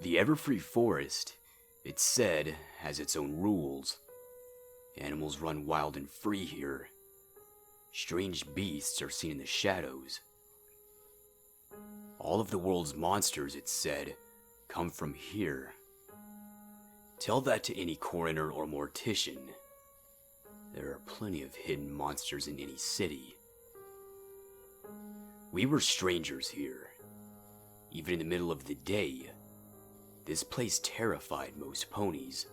The everfree forest, it's said, has its own rules. Animals run wild and free here. Strange beasts are seen in the shadows. All of the world's monsters, it's said, come from here. Tell that to any coroner or mortician. There are plenty of hidden monsters in any city. We were strangers here. Even in the middle of the day, this place terrified most ponies.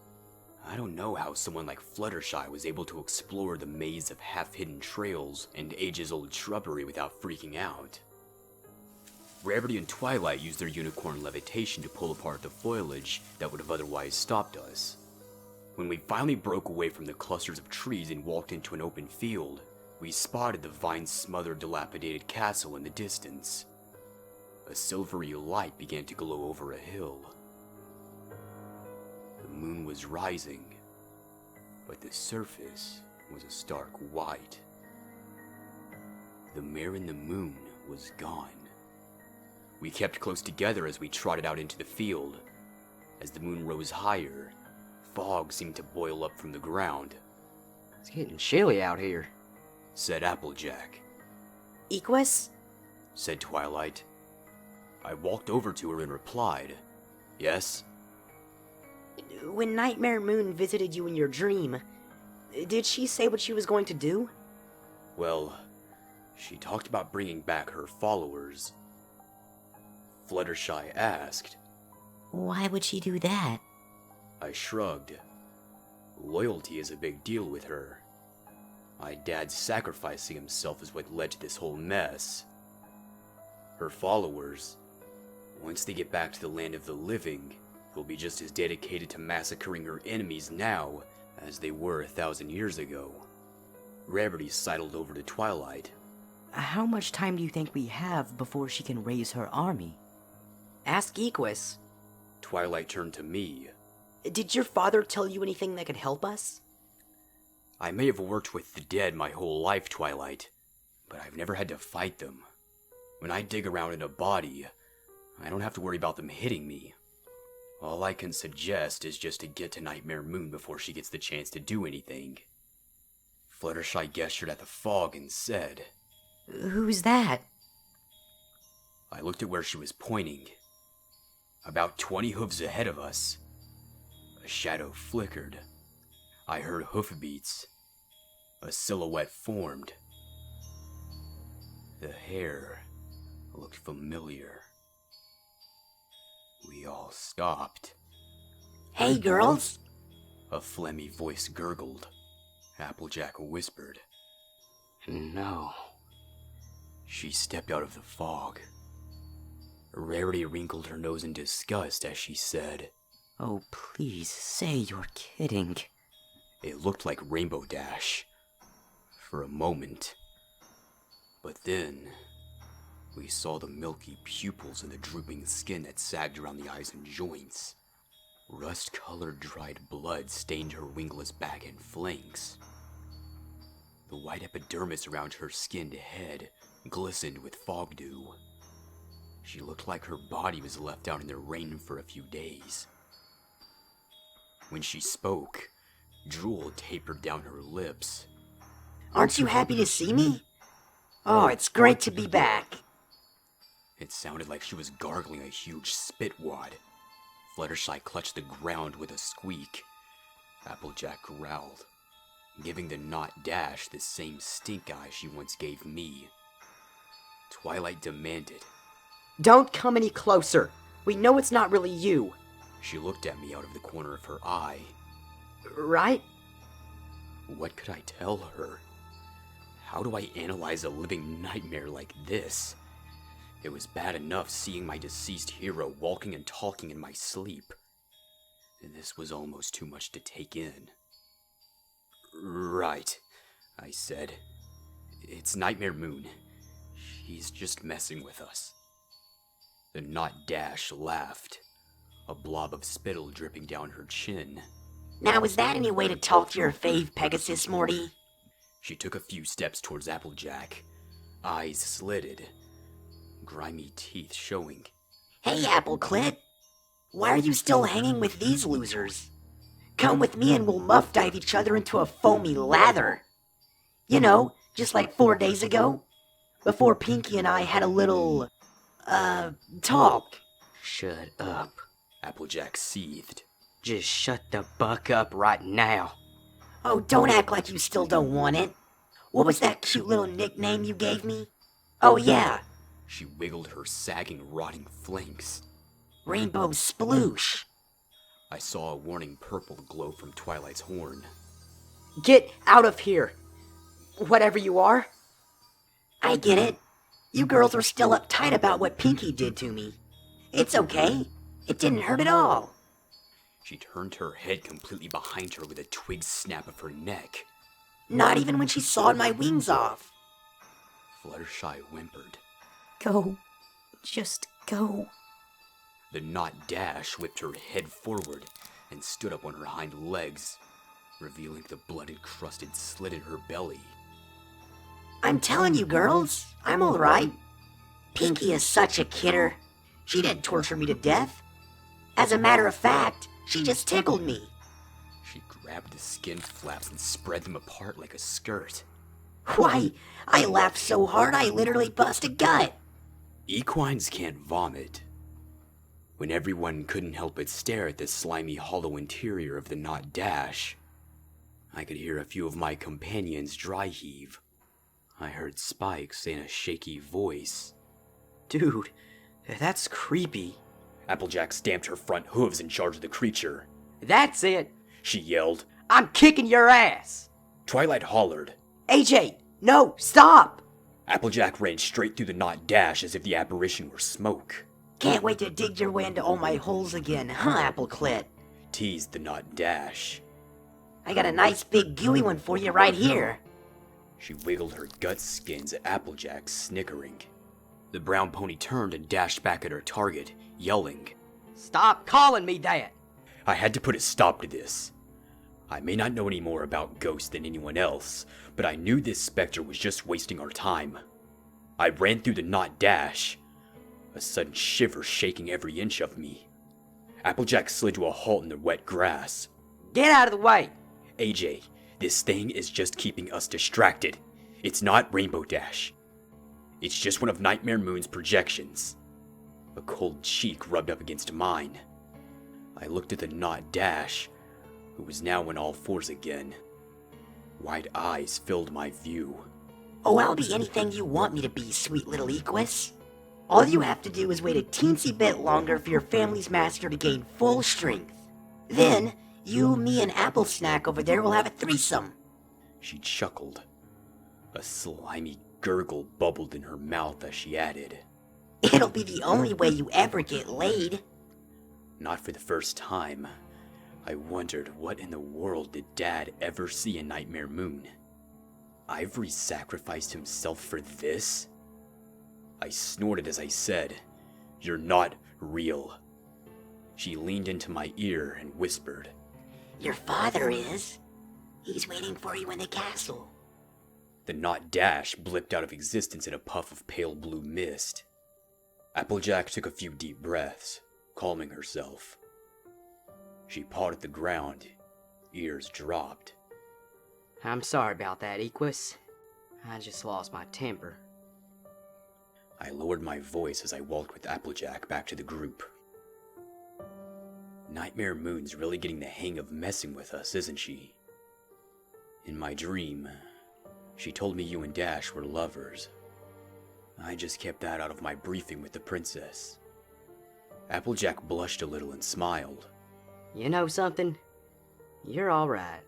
I don't know how someone like Fluttershy was able to explore the maze of half-hidden trails and ages-old shrubbery without freaking out. Rarity and Twilight used their unicorn levitation to pull apart the foliage that would have otherwise stopped us. When we finally broke away from the clusters of trees and walked into an open field, we spotted the vine-smothered, dilapidated castle in the distance. A silvery light began to glow over a hill. The moon was rising, but the surface was a stark white. The mare in the moon was gone. We kept close together as we trotted out into the field. As the moon rose higher, fog seemed to boil up from the ground. It's getting chilly out here, said Applejack. Equus? Said Twilight. I walked over to her and replied, yes? When Nightmare Moon visited you in your dream, did she say what she was going to do? Well, she talked about bringing back her followers. Fluttershy asked. Why would she do that? I shrugged. Loyalty is a big deal with her. My dad sacrificing himself is what led to this whole mess. Her followers, once they get back to the land of the living, will be just as dedicated to massacring her enemies now as they were 1,000 years ago. Rarity sidled over to Twilight. How much time do you think we have before she can raise her army? Ask Equus. Twilight turned to me. Did your father tell you anything that could help us? I may have worked with the dead my whole life, Twilight, but I've never had to fight them. When I dig around in a body, I don't have to worry about them hitting me. All I can suggest is just to get to Nightmare Moon before she gets the chance to do anything. Fluttershy gestured at the fog and said, Who's that? I looked at where she was pointing. About 20 hooves ahead of us. A shadow flickered. I heard hoofbeats. A silhouette formed. The hair looked familiar. We all stopped. Hey, girls! A phlegmy voice gurgled. Applejack whispered. No. She stepped out of the fog. Rarity wrinkled her nose in disgust as she said, Oh, please, say you're kidding. It looked like Rainbow Dash. For a moment. But then, we saw the milky pupils and the drooping skin that sagged around the eyes and joints. Rust-colored dried blood stained her wingless back and flanks. The white epidermis around her skinned head glistened with fog dew. She looked like her body was left out in the rain for a few days. When she spoke, drool tapered down her lips. Aren't you happy to see me? Oh, it's great to be back. It sounded like she was gargling a huge spit wad. Fluttershy clutched the ground with a squeak. Applejack growled, giving the Not Dash the same stink eye she once gave me. Twilight demanded, Don't come any closer. We know it's not really you. She looked at me out of the corner of her eye. Right? What could I tell her? How do I analyze a living nightmare like this? It was bad enough seeing my deceased hero walking and talking in my sleep. And this was almost too much to take in. Right, I said. It's Nightmare Moon. She's just messing with us. The Not Dash laughed, a blob of spittle dripping down her chin. Now, is that any way to talk to your fave Pegasus, Morty? She took a few steps towards Applejack, eyes slitted, grimy teeth showing. Hey, Appleclit! Why are you still hanging with these losers? Come with me and we'll muff dive each other into a foamy lather. You know, just like 4 days ago. Before Pinky and I had a little, talk. Shut up. Applejack seethed. Just shut the buck up right now. Oh, don't act like you still don't want it. What was that cute little nickname you gave me? Oh yeah, She wiggled her sagging, rotting flanks. Rainbow Sploosh. I saw a warning purple glow from Twilight's horn. Get out of here. Whatever you are. I get it. You girls are still uptight about what Pinky did to me. It's okay. It didn't hurt at all. She turned her head completely behind her with a twig snap of her neck. Not even when she sawed my wings off. Fluttershy whimpered. Go. Just go. The knot Dash whipped her head forward and stood up on her hind legs, revealing the blood-encrusted slit in her belly. I'm telling you, girls, I'm alright. Pinky is such a kidder. She didn't torture me to death. As a matter of fact, she just tickled me. She grabbed the skin flaps and spread them apart like a skirt. Why, I laughed so hard I literally bust a gut. Equines can't vomit. When everyone couldn't help but stare at the slimy, hollow interior of the knot Dash, I could hear a few of my companions dry heave. I heard Spike say in a shaky voice, Dude, that's creepy. Applejack stamped her front hooves in charge of the creature. That's it. She yelled. I'm kicking your ass. Twilight hollered. AJ, no, stop! Applejack ran straight through the knot Dash as if the apparition were smoke. Can't wait to dig your way into all my holes again, huh, Appleclit? Teased the knot Dash. I got a nice big gooey one for you right here. She wiggled her gut skins at Applejack, snickering. The brown pony turned and dashed back at her target, yelling. Stop calling me that. I had to put a stop to this. I may not know any more about ghosts than anyone else, but I knew this specter was just wasting our time. I ran through the knot Dash, a sudden shiver shaking every inch of me. Applejack slid to a halt in the wet grass. Get out of the way. AJ, this thing is just keeping us distracted. It's not Rainbow Dash. It's just one of Nightmare Moon's projections. A cold cheek rubbed up against mine. I looked at the knot Dash, who was now on all fours again. Wide eyes filled my view. Oh, I'll be anything you want me to be, sweet little Equus. All you have to do is wait a teensy bit longer for your family's master to gain full strength. Then, you, me, and Apple Snack over there will have a threesome. She chuckled. A slimy gurgle bubbled in her mouth as she added, It'll be the only way you ever get laid. Not for the first time. I wondered what in the world did Dad ever see in Nightmare Moon? Ivory sacrificed himself for this? I snorted as I said, You're not real. She leaned into my ear and whispered, Your father is. He's waiting for you in the castle. The knot Dash blipped out of existence in a puff of pale blue mist. Applejack took a few deep breaths, calming herself. She pawed at the ground, ears dropped. I'm sorry about that, Equus. I just lost my temper. I lowered my voice as I walked with Applejack back to the group. Nightmare Moon's really getting the hang of messing with us, isn't she? In my dream, she told me you and Dash were lovers. I just kept that out of my briefing with the princess. Applejack blushed a little and smiled. You know something? You're alright.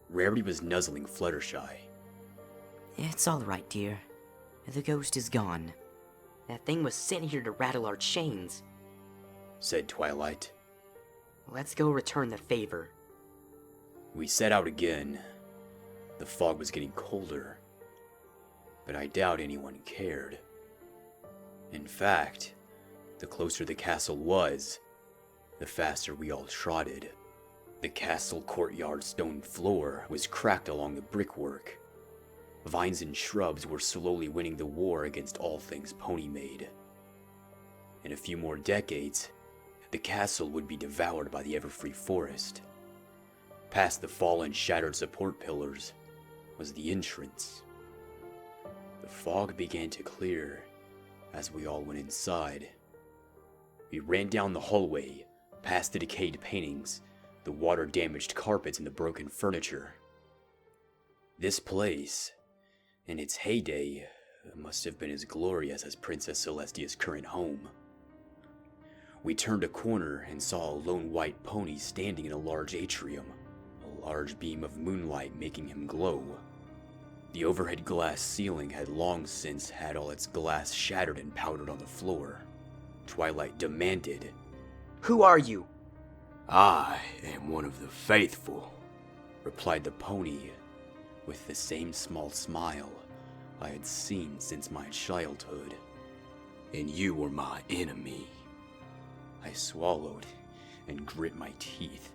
Rarity was nuzzling Fluttershy. It's alright, dear. The ghost is gone. That thing was sent here to rattle our chains. Said Twilight. Let's go return the favor. We set out again. The fog was getting colder, but I doubt anyone cared. In fact, the closer the castle was, the faster we all trotted. The castle courtyard stone floor was cracked along the brickwork. Vines and shrubs were slowly winning the war against all things pony-made. In a few more decades, the castle would be devoured by the everfree forest. Past the fallen, shattered support pillars was the entrance. The fog began to clear as we all went inside. We ran down the hallway, past the decayed paintings, the water-damaged carpets, and the broken furniture. This place, in its heyday, must have been as glorious as Princess Celestia's current home. We turned a corner and saw a lone white pony standing in a large atrium, a large beam of moonlight making him glow. The overhead glass ceiling had long since had all its glass shattered and powdered on the floor. Twilight demanded, Who are you? "I am one of the faithful," replied the pony, with the same small smile I had seen since my childhood. "And you were my enemy." I swallowed and grit my teeth.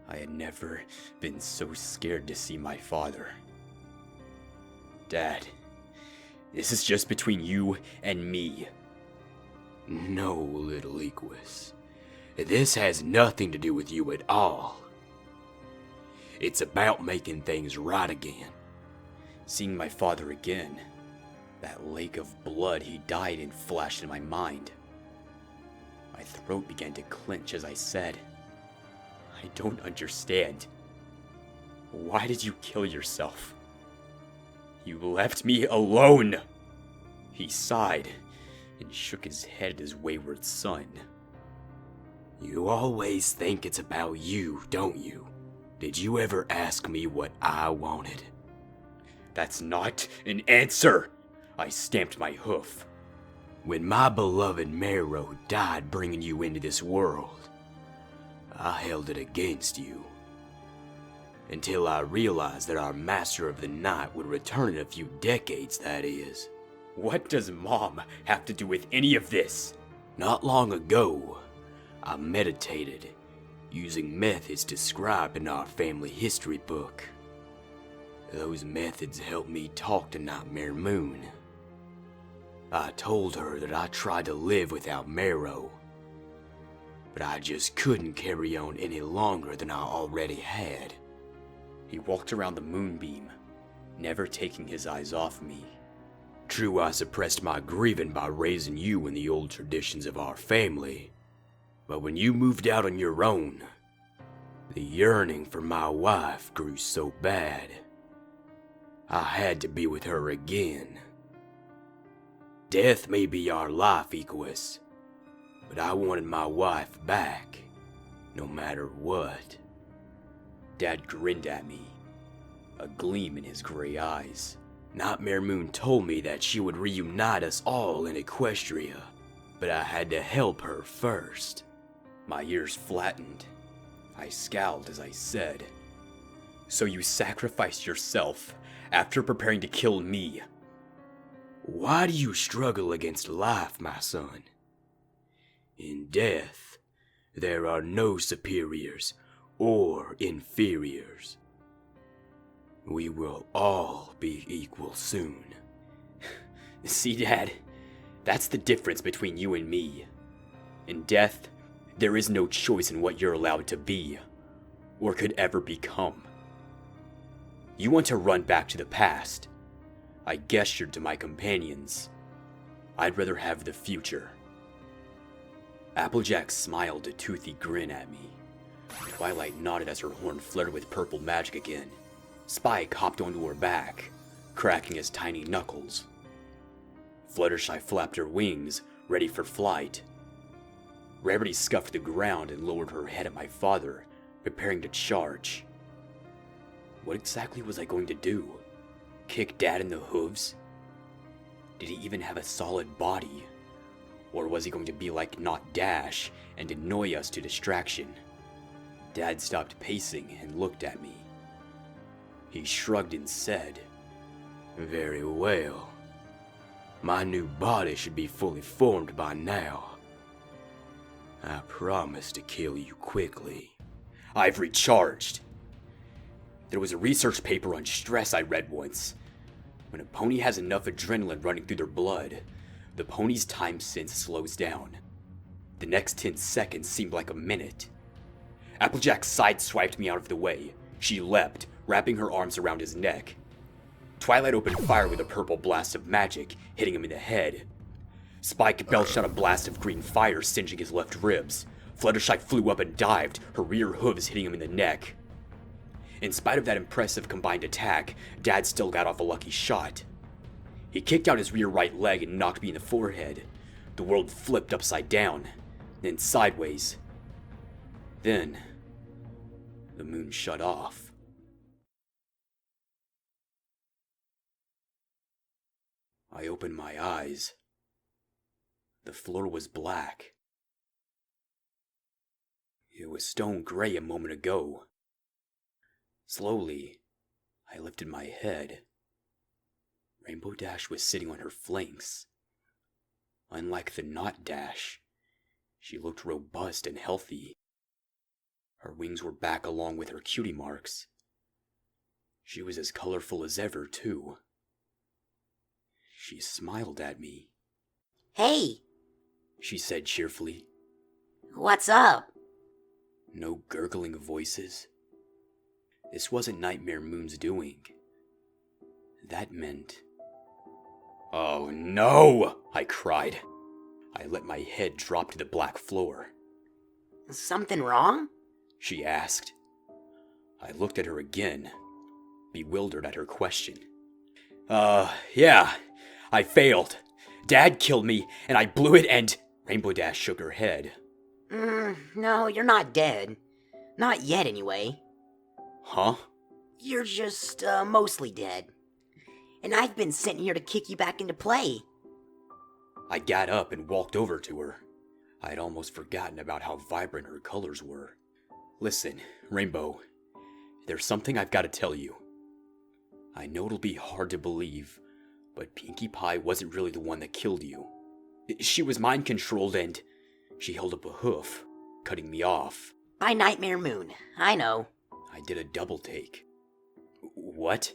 I had never been so scared to see my father. "Dad, this is just between you and me." "No, little Equus. This has nothing to do with you at all. It's about making things right again." Seeing my father again, that lake of blood he died in flashed in my mind. My throat began to clench as I said, "I don't understand. Why did you kill yourself? You left me alone." He sighed and shook his head at his wayward son. "You always think it's about you, don't you? Did you ever ask me what I wanted?" "That's not an answer!" I stamped my hoof. "When my beloved Marrow died bringing you into this world, I held it against you. Until I realized that our Master of the Night would return in a few decades, that is." "What does Mom have to do with any of this?" "Not long ago, I meditated, using methods described in our family history book. Those methods helped me talk to Nightmare Moon. I told her that I tried to live without Marrow, but I just couldn't carry on any longer than I already had." He walked around the moonbeam, never taking his eyes off me. "True, I suppressed my grieving by raising you in the old traditions of our family, but when you moved out on your own, the yearning for my wife grew so bad, I had to be with her again. Death may be our life, Equus, but I wanted my wife back, no matter what." Dad grinned at me, a gleam in his gray eyes. "Nightmare Moon told me that she would reunite us all in Equestria, but I had to help her first." My ears flattened. I scowled as I said, "So you sacrificed yourself after preparing to kill me?" "Why do you struggle against life, my son? In death, there are no superiors or inferiors. We will all be equal soon." "See, Dad, that's the difference between you and me. In death, there is no choice in what you're allowed to be, or could ever become. You want to run back to the past." I gestured to my companions. "I'd rather have the future." Applejack smiled a toothy grin at me. Twilight nodded as her horn fluttered with purple magic again. Spike hopped onto her back, cracking his tiny knuckles. Fluttershy flapped her wings, ready for flight. Rarity scuffed the ground and lowered her head at my father, preparing to charge. What exactly was I going to do? Kick Dad in the hooves? Did he even have a solid body? Or was he going to be like Not Dash and annoy us to distraction? Dad stopped pacing and looked at me. He shrugged and said, "Very well. My new body should be fully formed by now. I promise to kill you quickly." I've recharged. There was a research paper on stress I read once. When a pony has enough adrenaline running through their blood, the pony's time sense slows down. The next 10 seconds seemed like a minute. Applejack sideswiped me out of the way. She leapt, wrapping her arms around his neck. Twilight opened fire with a purple blast of magic, hitting him in the head. Spike belched out a blast of green fire, singeing his left ribs. Fluttershy flew up and dived, her rear hooves hitting him in the neck. In spite of that impressive combined attack, Dad still got off a lucky shot. He kicked out his rear right leg and knocked me in the forehead. The world flipped upside down, then sideways. Then, the moon shut off. I opened my eyes. The floor was black. It was stone gray a moment ago. Slowly, I lifted my head. Rainbow Dash was sitting on her flanks. Unlike the Not Dash, she looked robust and healthy. Her wings were back along with her cutie marks. She was as colorful as ever, too. She smiled at me. Hey, She said cheerfully. what's up? No gurgling voices. This wasn't Nightmare Moon's doing. That meant... Oh no! I cried. I let my head drop to the black floor. Something wrong? She asked. I looked at her again, bewildered at her question. Yeah, I failed. Dad killed me, and I blew it and... Rainbow Dash shook her head. No, you're not dead. Not yet, anyway. Huh? You're just, mostly dead. And I've been sent here to kick you back into play. I got up and walked over to her. I'd almost forgotten about how vibrant her colors were. Listen, Rainbow, there's something I've got to tell you. I know it'll be hard to believe, but Pinkie Pie wasn't really the one that killed you. She was mind-controlled and she held up a hoof, cutting me off. By Nightmare Moon, I know. I did a double take. What?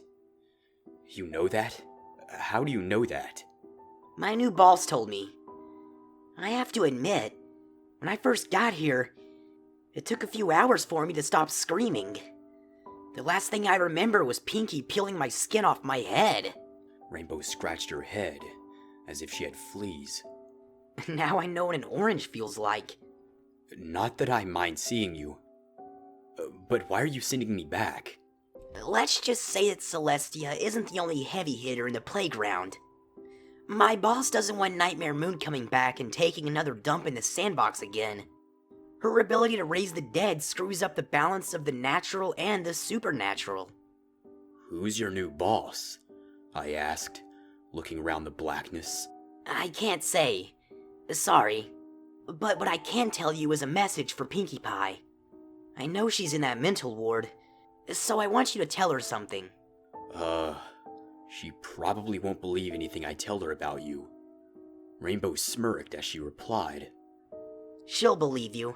You know that? How do you know that? My new boss told me. I have to admit, when I first got here, it took a few hours for me to stop screaming. The last thing I remember was Pinkie peeling my skin off my head. Rainbow scratched her head, as if she had fleas. Now I know what an orange feels like. Not that I mind seeing you. But why are you sending me back? Let's just say that Celestia isn't the only heavy hitter in the playground. My boss doesn't want Nightmare Moon coming back and taking another dump in the sandbox again. Her ability to raise the dead screws up the balance of the natural and the supernatural. Who's your new boss? I asked, looking around the blackness. I can't say. Sorry. But what I can tell you is a message for Pinkie Pie. I know she's in that mental ward, so I want you to tell her something. She probably won't believe anything I tell her about you. Rainbow smirked as she replied. She'll believe you,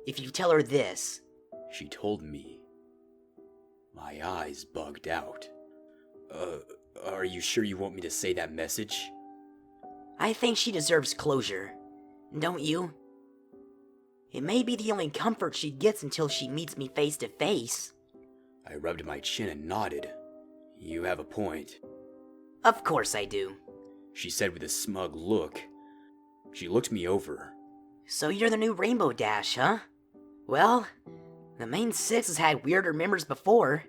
if you tell her this. She told me. My eyes bugged out. Are you sure you want me to say that message? I think she deserves closure, don't you? It may be the only comfort she gets until she meets me face to face. I rubbed my chin and nodded. You have a point. Of course I do. She said with a smug look. She looked me over. So you're the new Rainbow Dash, huh? Well, the main six has had weirder members before.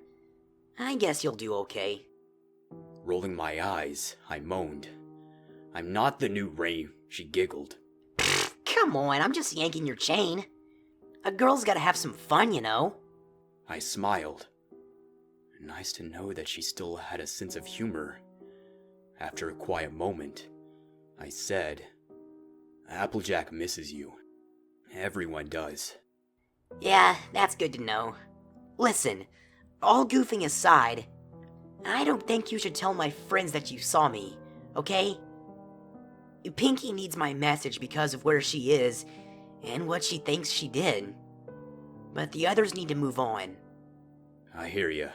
I guess you'll do okay. Rolling my eyes, I moaned. I'm not the new Ray, she giggled. Come on, I'm just yanking your chain. A girl's gotta have some fun, you know. I smiled. Nice to know that she still had a sense of humor. After a quiet moment, I said, Applejack misses you. Everyone does. Yeah, that's good to know. Listen, all goofing aside, I don't think you should tell my friends that you saw me, okay? Pinkie needs my message because of where she is and what she thinks she did. But the others need to move on. I hear ya.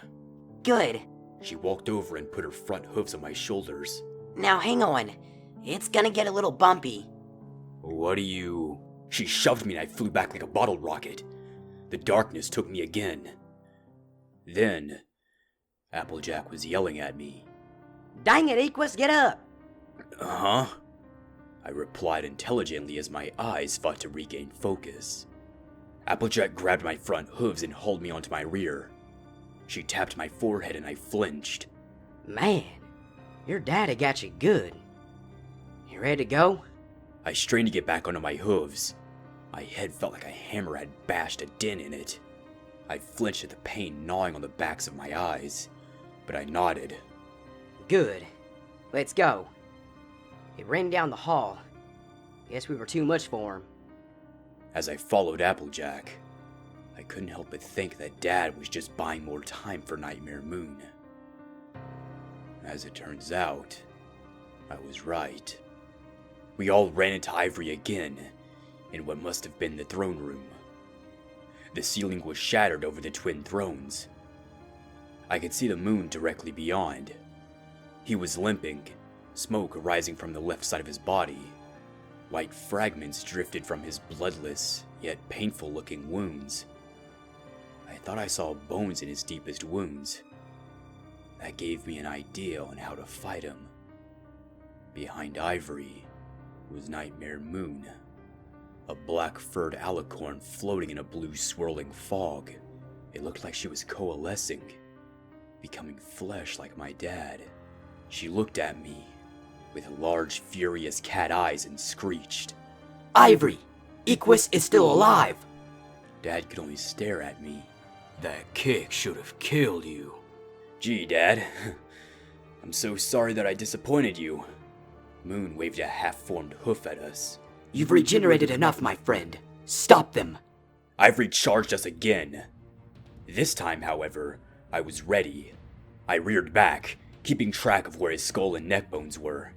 Good. She walked over and put her front hooves on my shoulders. Now hang on. It's gonna get a little bumpy. What do you... She shoved me and I flew back like a bottle rocket. The darkness took me again. Then, Applejack was yelling at me. Dang it, Equus, get up! Huh? I replied intelligently as my eyes fought to regain focus. Applejack grabbed my front hooves and hauled me onto my rear. She tapped my forehead and I flinched. Man, your daddy got you good. You ready to go? I strained to get back onto my hooves. My head felt like a hammer had bashed a dent in it. I flinched at the pain gnawing on the backs of my eyes, but I nodded. Good. Let's go. He ran down the hall. Guess we were too much for him. As I followed Applejack, I couldn't help but think that Dad was just buying more time for Nightmare Moon. As it turns out, I was right. We all ran into Ivory again, in what must have been the throne room. The ceiling was shattered over the twin thrones. I could see the moon directly beyond. He was limping, smoke rising from the left side of his body. White fragments drifted from his bloodless, yet painful-looking wounds. I thought I saw bones in his deepest wounds. That gave me an idea on how to fight him. Behind Ivory was Nightmare Moon, a black-furred alicorn floating in a blue swirling fog. It looked like she was coalescing, becoming flesh like my dad. She looked at me with large, furious cat eyes and screeched, Ivory! Equus is still alive! Dad could only stare at me. That kick should have killed you. Gee, Dad. I'm so sorry that I disappointed you. Moon waved a half-formed hoof at us. You've regenerated enough, my friend. Stop them! Ivory charged us again. This time, however, I was ready. I reared back, keeping track of where his skull and neck bones were.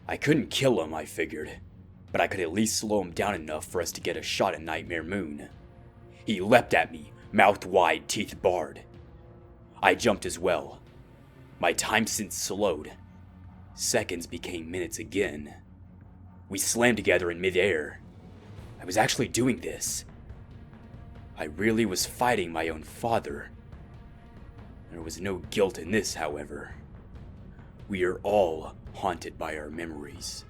I couldn't kill him, I figured, but I could at least slow him down enough for us to get a shot at Nightmare Moon. He leapt at me, mouth wide, teeth bared. I jumped as well. My time sense slowed. Seconds became minutes again. We slammed together in midair. I was actually doing this. I really was fighting my own father. There was no guilt in this, however. We are all haunted by our memories.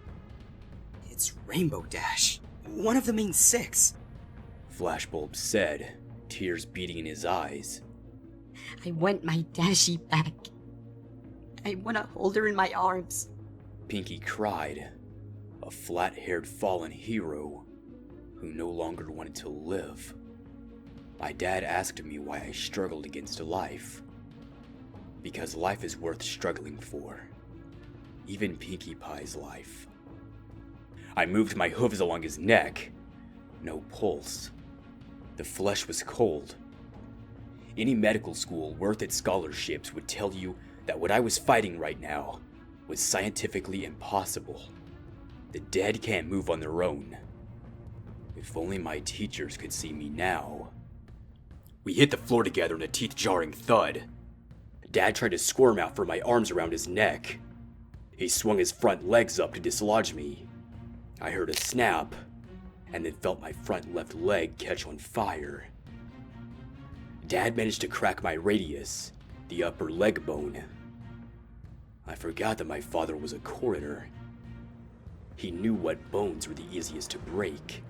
It's Rainbow Dash. One of them means 6. Flashbulb said, tears beating in his eyes. I want my Dashie back. I want to hold her in my arms. Pinky cried, a flat-haired fallen hero who no longer wanted to live. My dad asked me why I struggled against life. Because life is worth struggling for. Even Pinkie Pie's life. I moved my hooves along his neck. No pulse. The flesh was cold. Any medical school worth its scholarships would tell you that what I was fighting right now was scientifically impossible. The dead can't move on their own. If only my teachers could see me now. We hit the floor together in a teeth-jarring thud. Dad tried to squirm out from my arms around his neck. He swung his front legs up to dislodge me. I heard a snap, and then felt my front left leg catch on fire. Dad managed to crack my radius, the upper leg bone. I forgot that my father was a coroner. He knew what bones were the easiest to break.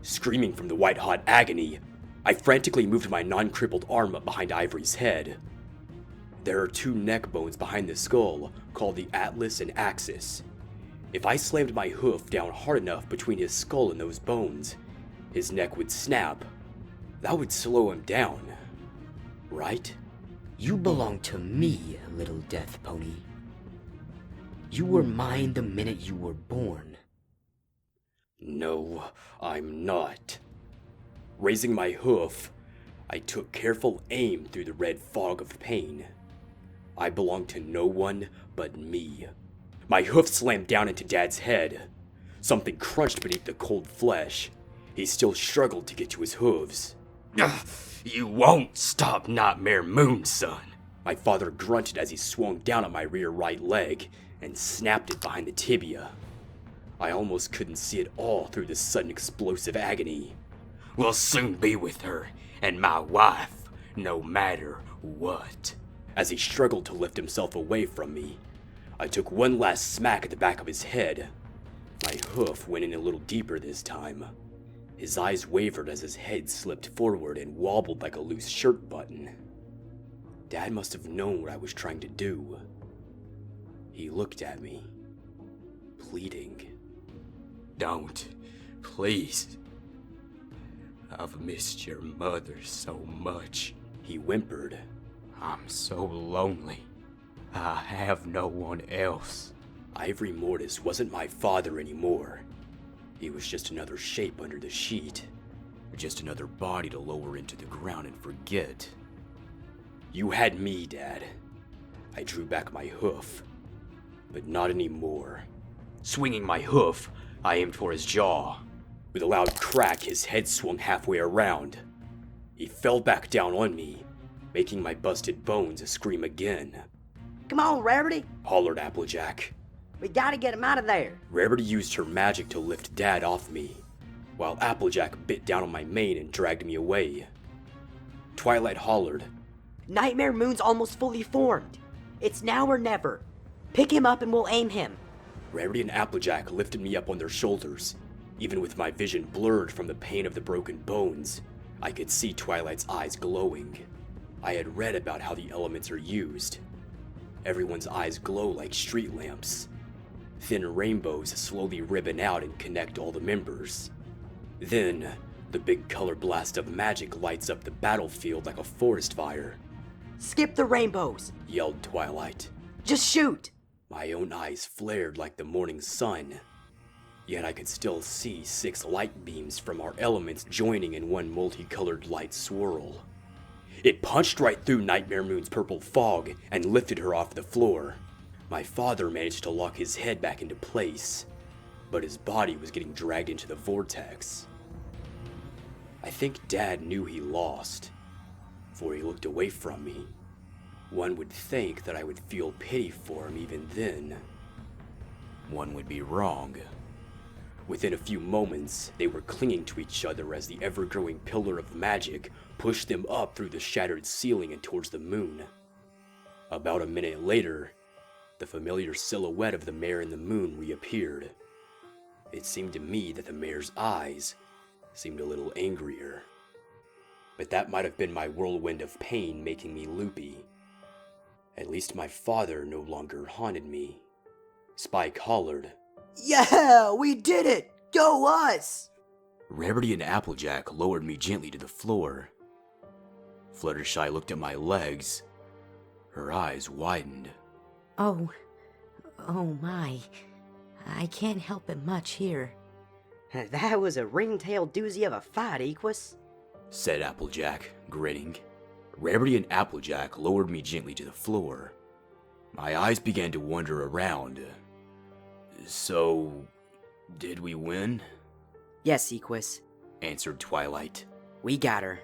Screaming from the white-hot agony, I frantically moved my non-crippled arm up behind Ivory's head. There are 2 neck bones behind the skull called the atlas and axis. If I slammed my hoof down hard enough between his skull and those bones, his neck would snap. That would slow him down, right? You belong to me, little death pony. You were mine the minute you were born. No, I'm not. Raising my hoof, I took careful aim through the red fog of pain. I belong to no one but me. My hoof slammed down into Dad's head. Something crunched beneath the cold flesh. He still struggled to get to his hooves. You won't stop Nightmare Moon, son. My father grunted as he swung down on my rear right leg and snapped it behind the tibia. I almost couldn't see it all through the sudden explosive agony. We'll soon be with her, and my wife, no matter what. As he struggled to lift himself away from me, I took one last smack at the back of his head. My hoof went in a little deeper this time. His eyes wavered as his head slipped forward and wobbled like a loose shirt button. Dad must have known what I was trying to do. He looked at me, pleading. Don't, please. I've missed your mother so much. He whimpered. I'm so lonely. I have no one else. Ivory Mortis wasn't my father anymore. He was just another shape under the sheet. Just another body to lower into the ground and forget. You had me, Dad. I drew back my hoof. But not anymore. Swinging my hoof, I aimed for his jaw. With a loud crack, his head swung halfway around. He fell back down on me, making my busted bones scream again. Come on, Rarity. Hollered Applejack. We gotta get him out of there. Rarity used her magic to lift Dad off me, while Applejack bit down on my mane and dragged me away. Twilight hollered. Nightmare Moon's almost fully formed. It's now or never. Pick him up and we'll aim him. Rarity and Applejack lifted me up on their shoulders. Even with my vision blurred from the pain of the broken bones, I could see Twilight's eyes glowing. I had read about how the elements are used. Everyone's eyes glow like street lamps. Thin rainbows slowly ribbon out and connect all the members. Then, the big color blast of magic lights up the battlefield like a forest fire. Skip the rainbows, Yelled Twilight. just shoot. My own eyes flared like the morning sun. Yet I could still see 6 light beams from our elements joining in one multicolored light swirl. It punched right through Nightmare Moon's purple fog and lifted her off the floor. My father managed to lock his head back into place, but his body was getting dragged into the vortex. I think Dad knew he lost, for he looked away from me. One would think that I would feel pity for him even then. One would be wrong. Within a few moments, they were clinging to each other as the ever-growing pillar of magic pushed them up through the shattered ceiling and towards the moon. About a minute later, the familiar silhouette of the mare in the moon reappeared. It seemed to me that the mare's eyes seemed a little angrier. But that might have been my whirlwind of pain making me loopy. At least my father no longer haunted me. Spike hollered. Yeah, we did it! Go us! Rarity and Applejack lowered me gently to the floor. Fluttershy looked at my legs. Her eyes widened. Oh my. I can't help it much here. That was a ring-tailed doozy of a fight, Equus. Said Applejack, grinning. Rarity and Applejack lowered me gently to the floor. My eyes began to wander around. So, did we win? Yes, Equus. Answered Twilight. We got her.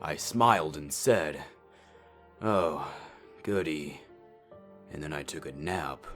I smiled and said, "Oh, goody." And then I took a nap.